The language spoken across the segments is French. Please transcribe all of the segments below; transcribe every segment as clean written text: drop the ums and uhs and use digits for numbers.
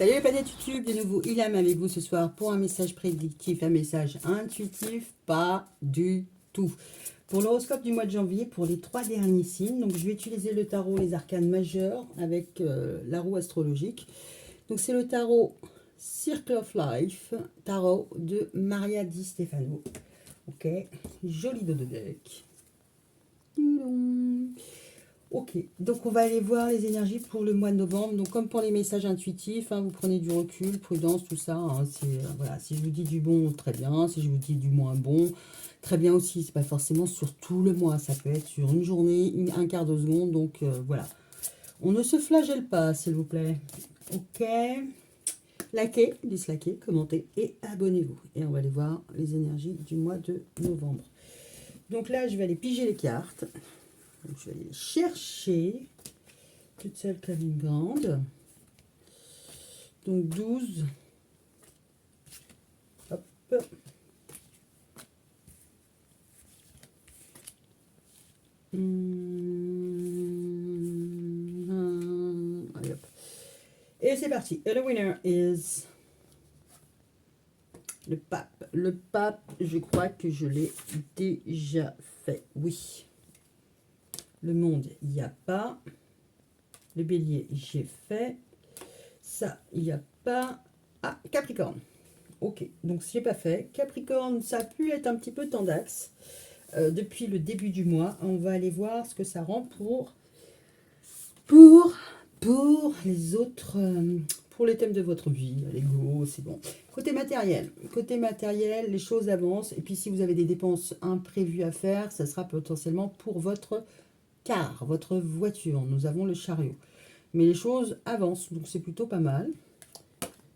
Salut les planètes YouTube, de nouveau Ilham avec vous ce soir pour un message prédictif, un message intuitif, pas du tout. Pour l'horoscope du mois de janvier, pour les 3 derniers signes, donc je vais utiliser le tarot, les arcanes majeurs avec la roue astrologique. Donc c'est le tarot Circle of Life, tarot de Maria Di Stefano. Ok, joli dos de deck. Ok, donc on va aller voir les énergies pour le mois de novembre. Donc comme pour les messages intuitifs, vous prenez du recul, prudence, tout ça. Voilà, si je vous dis du bon, très bien. Si je vous dis du moins bon, très bien aussi. C'est pas forcément sur tout le mois. Ça peut être sur une journée, un quart de seconde. Donc voilà. On ne se flagelle pas, s'il vous plaît. Ok. Likez, dislikez, commentez et abonnez-vous. Et on va aller voir les énergies du mois de novembre. Donc là, je vais aller piger les cartes. Donc, je vais aller les chercher, toutes celles comme une grande. Donc 12. Hop. Allez, hop. Et c'est parti. Et le winner is le pape. Le pape, je crois que je l'ai déjà fait. Oui. Le monde, il n'y a pas. Le bélier, j'ai fait. Ça, il n'y a pas. Ah, Capricorne. Ok, donc si j'ai pas fait. Capricorne, ça a pu être un petit peu tendax depuis le début du mois. On va aller voir ce que ça rend pour les autres, pour les thèmes de votre vie. L'ego, c'est bon. Côté matériel, les choses avancent. Et puis si vous avez des dépenses imprévues à faire, ça sera potentiellement pour votre car, votre voiture. Nous avons le chariot. Mais les choses avancent, donc c'est plutôt pas mal.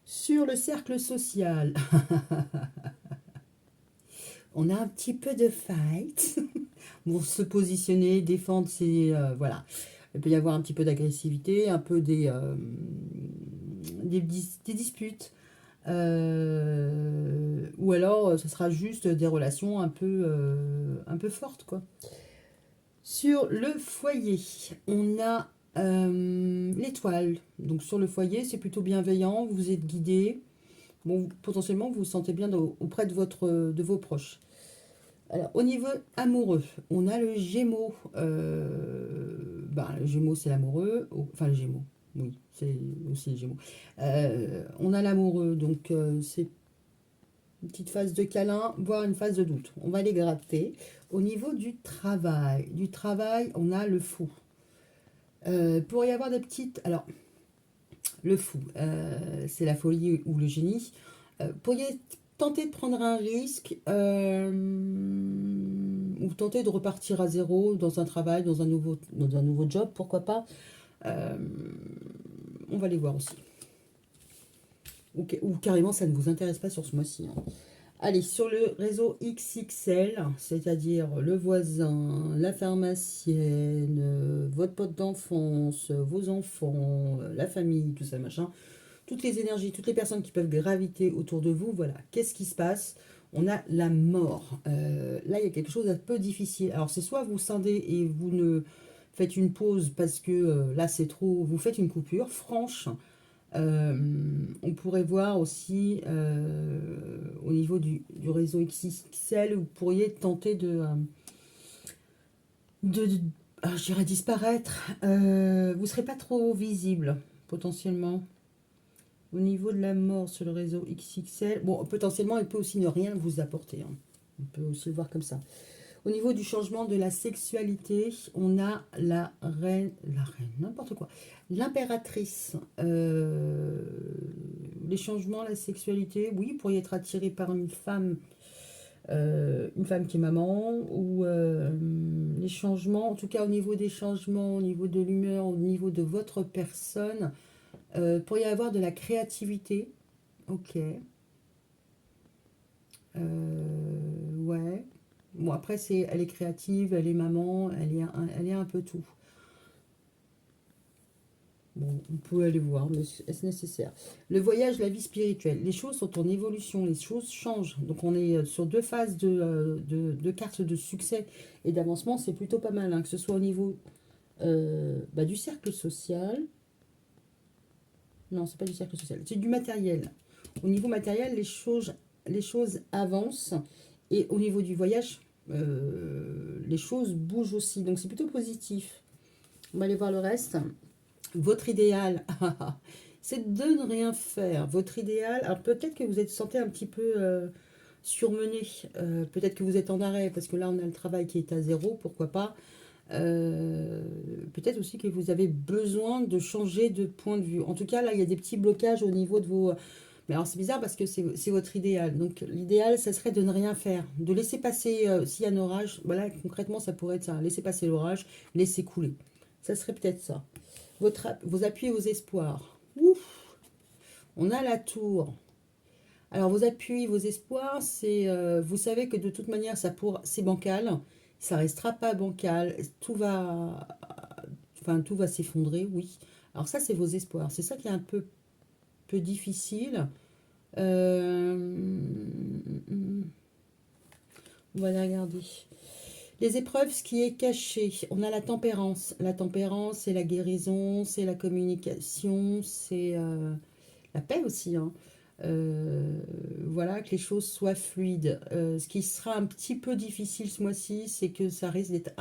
Sur le cercle social, on a un petit peu de fight pour se positionner, défendre ses... voilà. Il peut y avoir un petit peu d'agressivité, un peu des disputes. Ou alors, ce sera juste des relations un peu fortes, quoi. Sur le foyer, on a l'étoile. Donc sur le foyer, c'est plutôt bienveillant, vous êtes guidé. Bon, potentiellement, vous vous sentez bien auprès de vos proches. Alors, au niveau amoureux, on a le Gémeaux. Le Gémeaux, c'est l'amoureux. Enfin, le Gémeaux, oui, c'est aussi le Gémeaux. On a l'amoureux, donc c'est une petite phase de câlin, voire une phase de doute. On va les gratter. Au niveau du travail, on a le fou. Pour y avoir des petites... Alors, le fou, c'est la folie ou le génie. Pourriez tenter de prendre un risque ou tenter de repartir à zéro dans un travail, dans un nouveau job, pourquoi pas. On va les voir aussi. Ou carrément, ça ne vous intéresse pas sur ce mois-ci. Allez, sur le réseau XXL, c'est-à-dire le voisin, la pharmacienne, votre pote d'enfance, vos enfants, la famille, tout ça, machin, toutes les énergies, toutes les personnes qui peuvent graviter autour de vous, voilà. Qu'est-ce qui se passe? On a la mort. Là, il y a quelque chose d'un peu difficile. Alors, c'est soit vous scindez et vous ne faites une pause parce que là, c'est trop, vous faites une coupure franche. On pourrait voir aussi au niveau du réseau XXL, vous pourriez tenter je dirais disparaître. Vous ne serez pas trop visible, potentiellement. Au niveau de la mort sur le réseau XXL, bon, potentiellement, elle peut aussi ne rien vous apporter. On peut aussi le voir comme ça. Au niveau du changement de la sexualité, on a la reine, n'importe quoi, l'impératrice. Les changements, la sexualité, oui, vous pourriez être attiré par une femme qui est maman, ou les changements, en tout cas au niveau des changements, au niveau de l'humeur, au niveau de votre personne, pourriez avoir de la créativité. Ok. Ouais. Bon, après, elle est créative, elle est maman, elle est un peu tout. Bon, on peut aller voir, mais est-ce nécessaire? Le voyage, la vie spirituelle. Les choses sont en évolution, les choses changent. Donc, on est sur 2 phases de cartes de succès et d'avancement. C'est plutôt pas mal, que ce soit au niveau du cercle social. Non, c'est pas du cercle social. C'est du matériel. Au niveau matériel, les choses avancent. Et au niveau du voyage, les choses bougent aussi. Donc c'est plutôt positif. On va aller voir le reste. Votre idéal, c'est de ne rien faire. Votre idéal, alors peut-être que vous êtes sentez un petit peu surmené. Peut-être que vous êtes en arrêt, parce que là on a le travail qui est à zéro, pourquoi pas. Peut-être aussi que vous avez besoin de changer de point de vue. En tout cas, là, il y a des petits blocages au niveau de vos... Mais alors, c'est bizarre parce que c'est votre idéal. Donc, l'idéal, ça serait de ne rien faire. De laisser passer, s'il y a un orage, voilà, concrètement, ça pourrait être ça. Laisser passer l'orage, laisser couler. Ça serait peut-être ça. Vos appuis et vos espoirs. Ouf, on a la tour. Alors, vos appuis, vos espoirs, c'est, vous savez que de toute manière, c'est bancal. Ça restera pas bancal. Tout va s'effondrer, oui. Alors ça, c'est vos espoirs. C'est ça qui est un peu difficile. On va la regarder. Les épreuves, ce qui est caché. On a la tempérance. La tempérance, c'est la guérison, c'est la communication, c'est la paix aussi, hein. Voilà, que les choses soient fluides. Ce qui sera un petit peu difficile ce mois-ci, c'est que ça risque d'être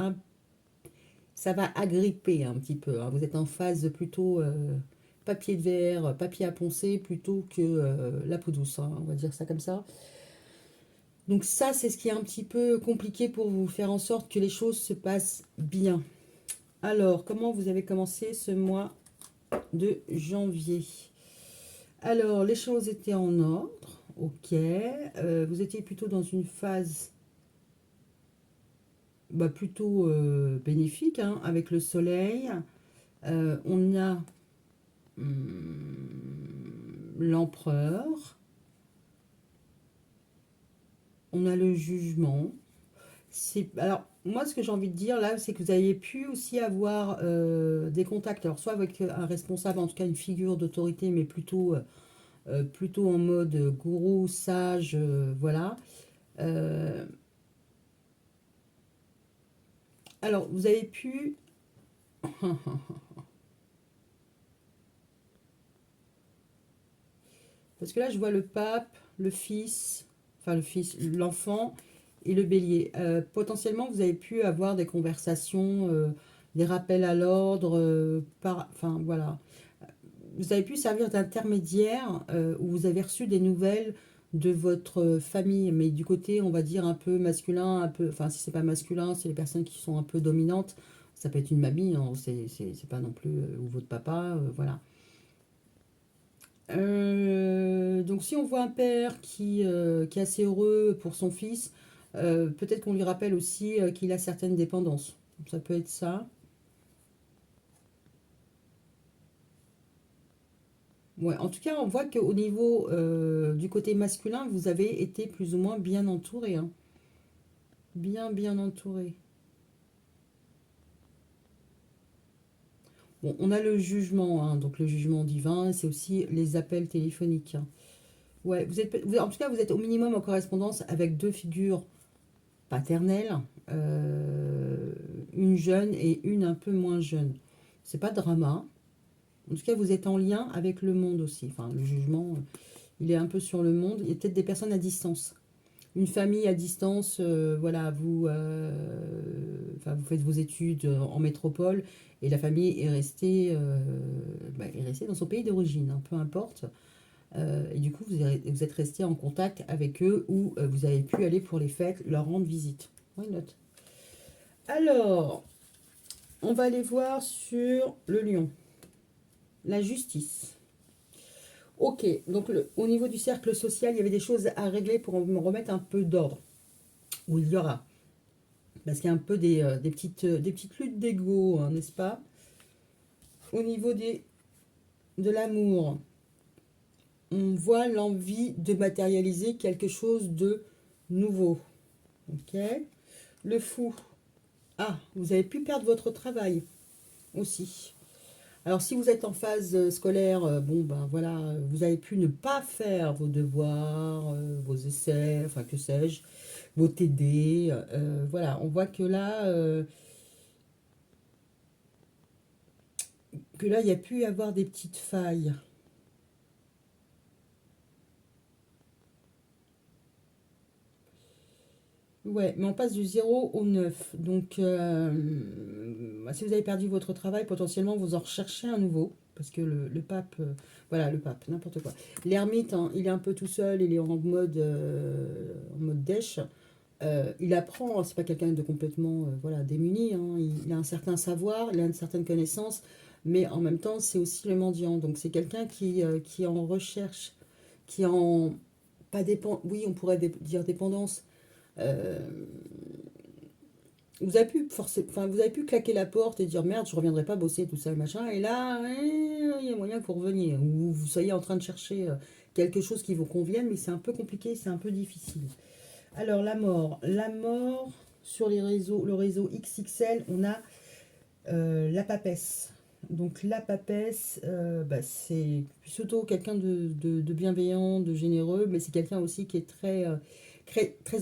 ça va agripper un petit peu, hein. Vous êtes en phase plutôt papier de verre, papier à poncer, plutôt que la peau douce, hein, on va dire ça comme ça. Donc ça, c'est ce qui est un petit peu compliqué pour vous, faire en sorte que les choses se passent bien. Alors, comment vous avez commencé ce mois de janvier? Alors, les choses étaient en ordre, ok. Vous étiez plutôt dans une phase plutôt bénéfique, hein, avec le soleil. On a l'empereur, on a le jugement. Alors, moi, ce que j'ai envie de dire là, c'est que vous avez pu aussi avoir des contacts, alors soit avec un responsable, en tout cas une figure d'autorité, mais plutôt en mode gourou, sage, voilà. Euh, alors, vous avez pu... Parce que là, je vois le pape, le fils, l'enfant et le bélier. Potentiellement, vous avez pu avoir des conversations, des rappels à l'ordre, enfin voilà. Vous avez pu servir d'intermédiaire où vous avez reçu des nouvelles de votre famille, mais du côté, on va dire, un peu masculin, un peu, enfin, si c'est pas masculin, c'est les personnes qui sont un peu dominantes. Ça peut être une mamie, hein, c'est pas non plus, ou votre papa, voilà. Donc si on voit un père qui est assez heureux pour son fils, peut-être qu'on lui rappelle aussi qu'il a certaines dépendances. Ça peut être ça. Ouais, en tout cas, on voit qu'au niveau du côté masculin, vous avez été plus ou moins bien entouré, hein. Bien entouré. Bon, on a le jugement, hein, donc le jugement divin, c'est aussi les appels téléphoniques, hein. Ouais, en tout cas, vous êtes au minimum en correspondance avec deux figures paternelle, une jeune et une un peu moins jeune. C'est pas de drama. En tout cas, vous êtes en lien avec le monde aussi. Enfin, le jugement, il est un peu sur le monde. Il y a peut-être des personnes à distance. Une famille à distance, voilà, vous faites vos études en métropole et la famille est restée dans son pays d'origine, hein, peu importe. Et du coup, vous êtes resté en contact avec eux ou vous avez pu aller pour les fêtes, leur rendre visite. Why not? Alors, on va aller voir sur le lion. La justice. Ok, donc au niveau du cercle social, il y avait des choses à régler pour me remettre un peu d'ordre. Ou il y aura. Parce qu'il y a un peu des petites luttes d'ego, hein, n'est-ce pas? Au niveau de l'amour, on voit l'envie de matérialiser quelque chose de nouveau. Ok. Le fou. Ah, vous avez pu perdre votre travail aussi. Alors, si vous êtes en phase scolaire, bon, ben voilà, vous avez pu ne pas faire vos devoirs, vos essais, enfin, que sais-je, vos TD. Voilà, on voit que là, il y a pu y avoir des petites failles. Ouais, mais on passe du 0 au 9. Donc, si vous avez perdu votre travail, potentiellement, vous en recherchez un nouveau. Parce que le pape, voilà, le pape, n'importe quoi. L'ermite, hein, il est un peu tout seul, il est en mode dèche. Il apprend, c'est pas quelqu'un de complètement voilà, démuni, hein. Il a un certain savoir, il a une certaine connaissance, mais en même temps, c'est aussi le mendiant. Donc, c'est quelqu'un qui est en recherche, qui est en. Pas dépend, oui, on pourrait dire dépendance. Euh, vous avez pu enfin, vous avez pu claquer la porte et dire merde, je reviendrai pas bosser tout ça et machin. Et là, il y a moyen que vous reveniez. Ou vous soyez en train de chercher quelque chose qui vous convienne, mais c'est un peu compliqué, c'est un peu difficile. Alors, la mort. La mort, sur les réseaux, le réseau XXL, on a la papesse. Donc, la papesse, bah, c'est plutôt quelqu'un de bienveillant, de généreux, mais c'est quelqu'un aussi qui est très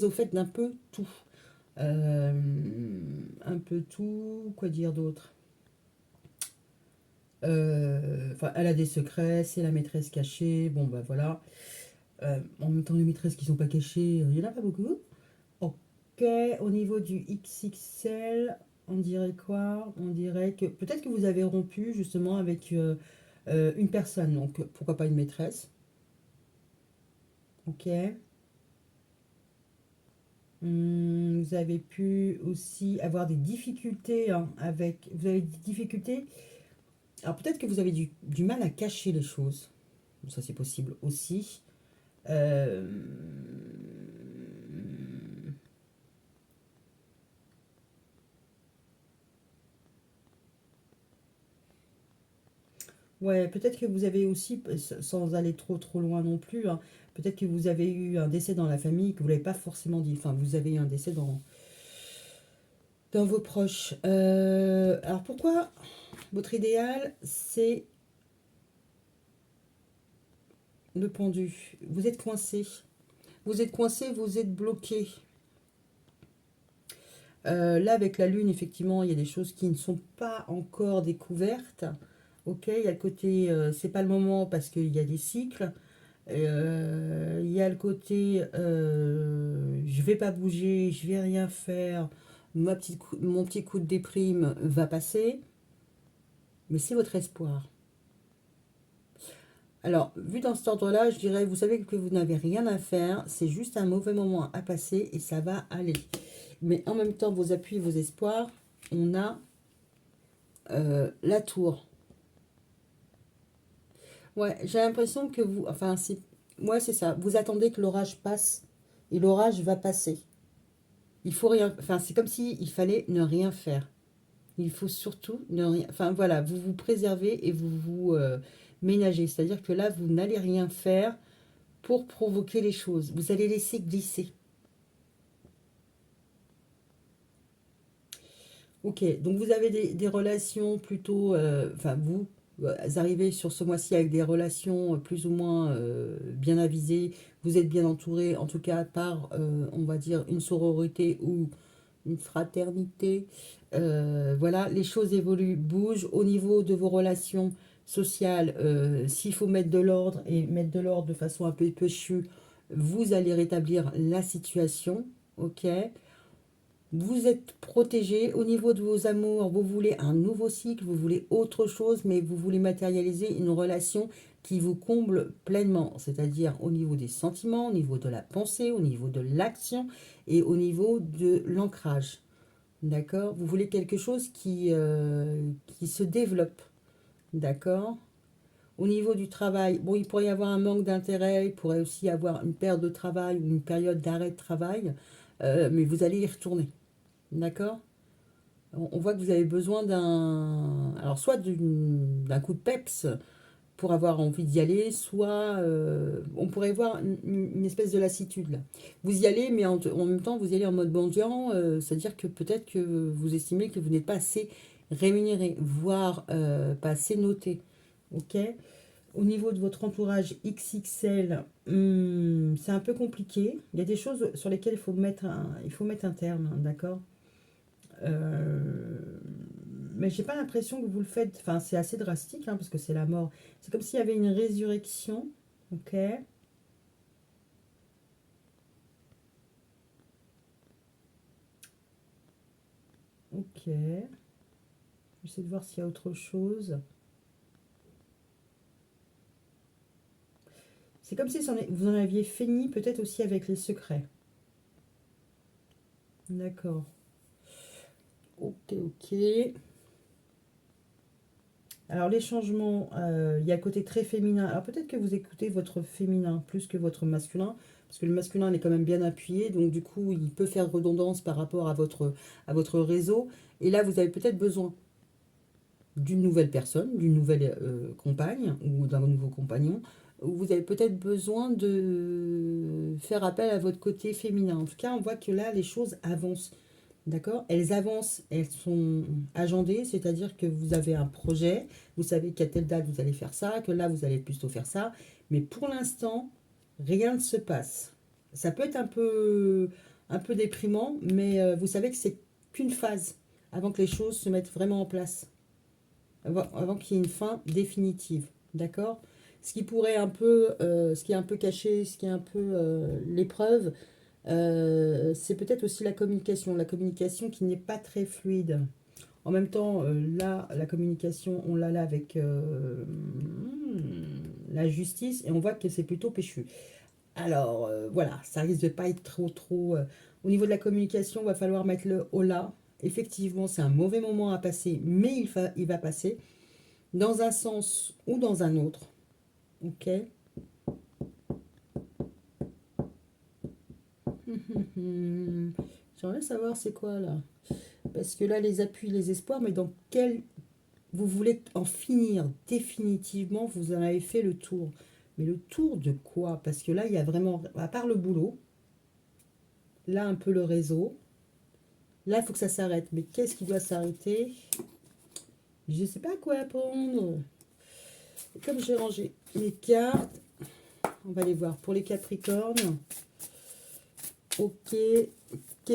au fait d'un peu tout. Euh, un peu tout, quoi dire d'autre. Enfin, elle a des secrets, c'est la maîtresse cachée, bon bah voilà. En même temps, les maîtresses qui sont pas cachées, il y en a pas beaucoup. Ok, au niveau du XXL, on dirait quoi? On dirait que peut-être que vous avez rompu justement avec une personne, donc pourquoi pas une maîtresse. Ok. Vous avez pu aussi avoir des difficultés hein, avec. Vous avez des difficultés. Alors peut-être que vous avez du mal à cacher les choses. Ça c'est possible aussi. Euh, Ouais, peut-être que vous avez aussi, sans aller trop loin non plus, hein, peut-être que vous avez eu un décès dans la famille que vous ne l'avez pas forcément dit. Enfin, vous avez eu un décès dans vos proches. Alors pourquoi votre idéal, c'est le pendu? Vous êtes coincé. Vous êtes coincé, vous êtes bloqué. Là, avec la Lune, effectivement, il y a des choses qui ne sont pas encore découvertes. Ok, il y a le côté, c'est pas le moment parce qu'il y a des cycles. Il y a le côté, je vais pas bouger, je vais rien faire. Mon petit coup de déprime va passer, mais c'est votre espoir. Alors, vu dans cet ordre-là, je dirais, vous savez que vous n'avez rien à faire, c'est juste un mauvais moment à passer et ça va aller. Mais en même temps, vos appuis, vos espoirs, on a la tour. Ouais, j'ai l'impression que vous, enfin, ouais, c'est ça. Vous attendez que l'orage passe et l'orage va passer. Il faut rien, enfin, c'est comme si il fallait ne rien faire. Il faut surtout ne rien, enfin voilà, vous vous préservez et vous vous ménagez. C'est-à-dire que là, vous n'allez rien faire pour provoquer les choses. Vous allez laisser glisser. Ok, donc vous avez des relations plutôt, enfin vous arrivez sur ce mois-ci avec des relations plus ou moins bien avisées, vous êtes bien entouré, en tout cas par, on va dire, une sororité ou une fraternité. Voilà, les choses évoluent, bougent au niveau de vos relations sociales. S'il faut mettre de l'ordre et mettre de l'ordre de façon un peu péchue, vous allez rétablir la situation, ok? Vous êtes protégé au niveau de vos amours, vous voulez un nouveau cycle, vous voulez autre chose, mais vous voulez matérialiser une relation qui vous comble pleinement, c'est-à-dire au niveau des sentiments, au niveau de la pensée, au niveau de l'action et au niveau de l'ancrage. D'accord? Vous voulez quelque chose qui se développe. D'accord? Au niveau du travail, bon, il pourrait y avoir un manque d'intérêt, il pourrait aussi y avoir une perte de travail ou une période d'arrêt de travail, mais vous allez y retourner. D'accord? On voit que vous avez besoin d'un. Alors, soit d'un coup de peps pour avoir envie d'y aller, soit on pourrait voir une espèce de lassitude là. Vous y allez, mais en même temps, vous y allez en mode mendiant, c'est-à-dire que peut-être que vous estimez que vous n'êtes pas assez rémunéré, voire pas assez noté. Ok? Au niveau de votre entourage XXL, c'est un peu compliqué. Il y a des choses sur lesquelles il faut mettre un terme, hein, d'accord? Mais j'ai pas l'impression que vous le faites. Enfin, c'est assez drastique, hein, parce que c'est la mort. C'est comme s'il y avait une résurrection. Ok. J'essaie de voir s'il y a autre chose. C'est comme si vous en aviez fini peut-être aussi avec les secrets. D'accord. Ok, ok. Alors les changements, il y a le côté très féminin. Alors peut-être que vous écoutez votre féminin plus que votre masculin, parce que le masculin il est quand même bien appuyé, donc du coup il peut faire redondance par rapport à votre réseau. Et là vous avez peut-être besoin d'une nouvelle personne, d'une nouvelle compagne ou d'un nouveau compagnon. Vous avez peut-être besoin de faire appel à votre côté féminin. En tout cas, on voit que là, les choses avancent. D'accord? Elles avancent, elles sont agendées, c'est-à-dire que vous avez un projet, vous savez qu'à telle date vous allez faire ça, que là vous allez plutôt faire ça, mais pour l'instant, rien ne se passe. Ça peut être un peu déprimant, mais vous savez que c'est qu'une phase avant que les choses se mettent vraiment en place, avant qu'il y ait une fin définitive. D'accord? Ce qui pourrait un peu, ce qui est un peu caché, ce qui est un peu l'épreuve, c'est peut-être aussi la communication qui n'est pas très fluide. En même temps, là, la communication, on l'a là avec la justice et on voit que c'est plutôt péchu. Alors, voilà, ça risque de pas être trop. Au niveau de la communication, il va falloir mettre le haut là. Effectivement, c'est un mauvais moment à passer, mais il va passer dans un sens ou dans un autre. Ok. J'aimerais savoir c'est quoi là. Parce que là, les appuis, les espoirs, mais dans quel... Vous voulez en finir définitivement, vous en avez fait le tour. Mais le tour de quoi? Parce que là, il y a vraiment, à part le boulot, là, un peu le réseau. Là, il faut que ça s'arrête. Mais qu'est-ce qui doit s'arrêter? Je ne sais pas à quoi répondre. Et comme j'ai rangé mes cartes, on va les voir. Pour les Capricornes, ok, ok.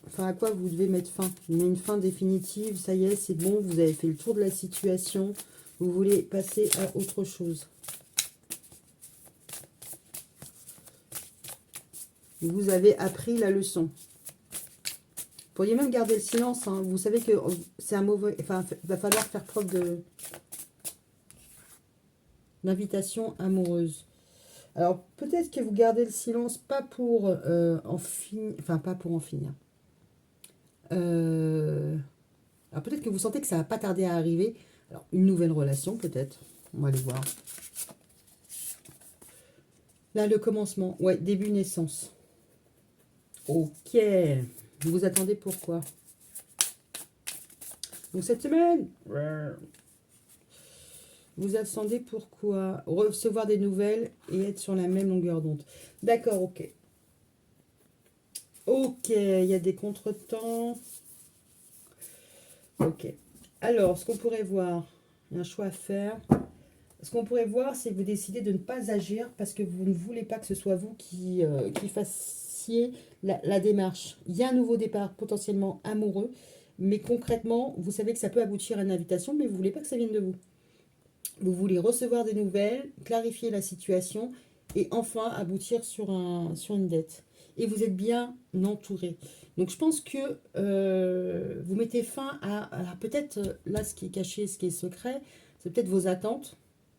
Enfin, à quoi vous devez mettre fin? Mais une fin définitive, ça y est, c'est bon, vous avez fait le tour de la situation. Vous voulez passer à autre chose. Vous avez appris la leçon. Vous pourriez même garder le silence. Hein. Vous savez que c'est un mauvais... Enfin, il va falloir faire preuve d'invitation amoureuse. Alors, peut-être que vous gardez le silence, pas pour en finir... Enfin, pas pour en finir. Alors, peut-être que vous sentez que ça va pas tarder à arriver. Alors, une nouvelle relation, peut-être. On va aller voir. Là, le commencement. Ouais, début naissance. Ok. Vous vous attendez pourquoi? Donc, cette semaine, vous attendez pourquoi? Recevoir des nouvelles et être sur la même longueur d'onde. D'accord, ok. Ok, il y a des contretemps. Ok. Alors, ce qu'on pourrait voir, il y a un choix à faire. Ce qu'on pourrait voir, c'est que vous décidez de ne pas agir parce que vous ne voulez pas que ce soit vous qui fassiez la démarche. Il y a un nouveau départ potentiellement amoureux, mais concrètement, vous savez que ça peut aboutir à une invitation, mais vous ne voulez pas que ça vienne de vous. Vous voulez recevoir des nouvelles, clarifier la situation et enfin aboutir sur une dette. Et vous êtes bien entouré. Donc je pense que vous mettez fin à peut-être, là ce qui est caché, ce qui est secret, c'est peut-être vos attentes.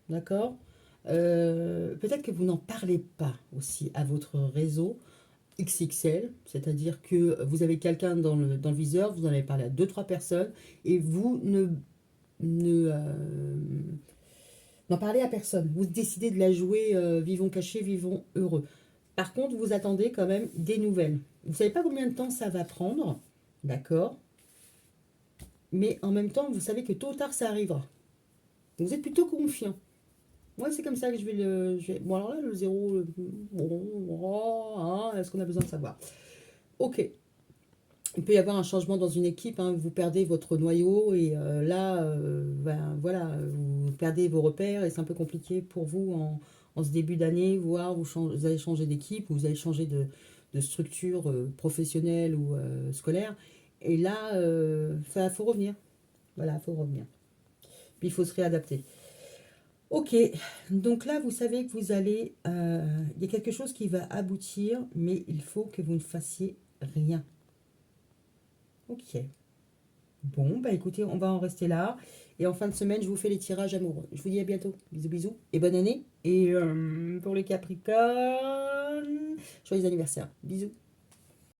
D'accord. Peut-être que vous n'en parlez pas aussi à votre réseau XXL, c'est-à-dire que vous avez quelqu'un dans le viseur, vous en avez parlé à deux trois personnes, et vous ne n'en parlez à personne. Vous décidez de la jouer vivons cachés, vivons heureux. Par contre, vous attendez quand même des nouvelles. Vous ne savez pas combien de temps ça va prendre, d'accord. Mais en même temps, vous savez que tôt ou tard, ça arrivera. Vous êtes plutôt confiant. Moi, c'est comme ça que je vais le... Bon, alors là, le zéro... Bon, oh, hein, est-ce qu'on a besoin de savoir? Ok. Il peut y avoir un changement dans une équipe. Hein, vous perdez votre noyau et là, ben, voilà, vous perdez vos repères et c'est un peu compliqué pour vous en ce début d'année, voire vous allez changer d'équipe ou vous allez changer de structure professionnelle ou scolaire. Et là, il faut revenir. Voilà, il faut revenir. Puis il faut se réadapter. Ok, donc là, vous savez que vous allez... Il y a quelque chose qui va aboutir, mais il faut que vous ne fassiez rien. Ok. Bon, bah écoutez, on va en rester là. Et en fin de semaine, je vous fais les tirages amoureux. Je vous dis à bientôt. Bisous, bisous. Et bonne année. Et pour les Capricornes, joyeux anniversaire. Bisous.